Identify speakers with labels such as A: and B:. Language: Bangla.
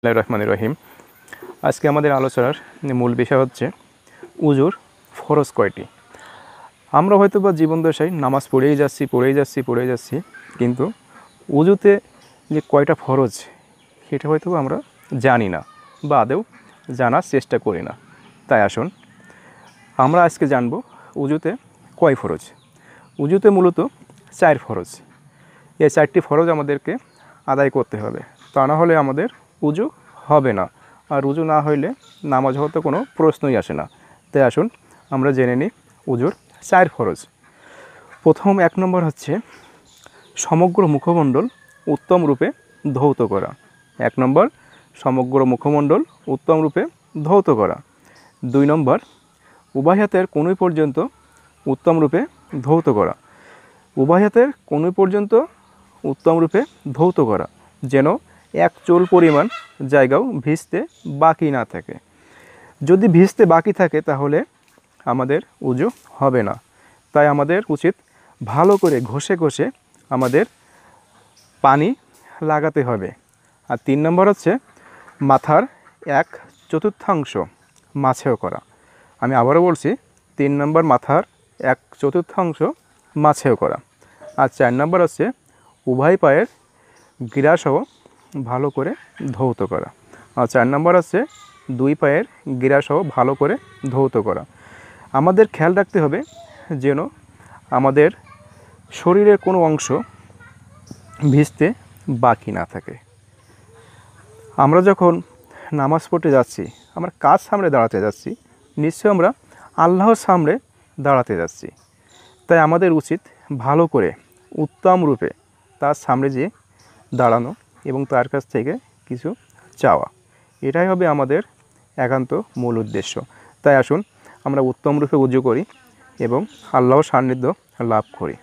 A: রহমানির রহিম। আজকে আমাদের আলোচনার মূল বিষয় হচ্ছে উজুর ফরজ কয়টি। আমরা হয়তো বা জীবন দশায় নামাজ পড়েই যাচ্ছি, কিন্তু উজুতে যে কয়টা ফরজ সেটা হয়তো আমরা জানি না বা আদৌ জানার চেষ্টা করি না। তাই আসুন আমরা আজকে জানব উজুতে কয় ফরজ। উজুতে মূলত 4 ফরজ। এই 4টি ফরজ আমাদেরকে আদায় করতে হবে, তা না হলে আমাদের উজু হবে না, আর উজু না হইলে নামাজ হতে কোনো প্রশ্নই আসে না। তাই আসুন আমরা জেনে নিই উজুর 4 ফরজ। প্রথম 1 নম্বর হচ্ছে সমগ্র মুখমণ্ডল উত্তম রূপে ধৌত করা। 1 নম্বর সমগ্র মুখমণ্ডল উত্তম রূপে ধৌত করা। 2 নম্বর উভয় হাতের কনুই পর্যন্ত উত্তম রূপে ধৌত করা। উভয় হাতের কনুই পর্যন্ত উত্তম রূপে ধৌত করা, যেন এক চুল পরিমাণ জায়গাও ভিজতে বাকি না থাকে। যদি ভিজতে বাকি থাকে তাহলে আমাদের উজু হবে না। তাই আমাদের উচিত ভালো করে ঘষে ঘষে আমাদের পানি লাগাতে হবে। আর 3 নম্বর হচ্ছে মাথার 1/4 মাছেও করা। আমি আবারও বলছি, 3 নম্বর মাথার 1/4 মাছেও করা। আর 4 নম্বর হচ্ছে উভয় পায়ের গিরাসহ ভালো করে ধৌত করা। আর 4 নম্বর হচ্ছে 2 পায়ের গিরাসহ ভালো করে ধৌত করা। আমাদের খেয়াল রাখতে হবে যেন আমাদের শরীরের কোনো অংশ ভিজতে বাকি না থাকে। আমরা যখন নামাজ পড়তে যাচ্ছি, আমরা কার সামনে দাঁড়াতে যাচ্ছি? নিশ্চয়ই আমরা আল্লাহর সামনে দাঁড়াতে যাচ্ছি। তাই আমাদের উচিত ভালো করে উত্তম রূপে তার সামনে যেয়ে দাঁড়ানো এবং তার কাছ থেকে কিছু চাওয়া। এটাই হবে আমাদের একান্ত মূল উদ্দেশ্য। তাই আসুন আমরা উত্তম রূপে উজু করি এবং আল্লাহর সান্নিধ্য লাভ করি।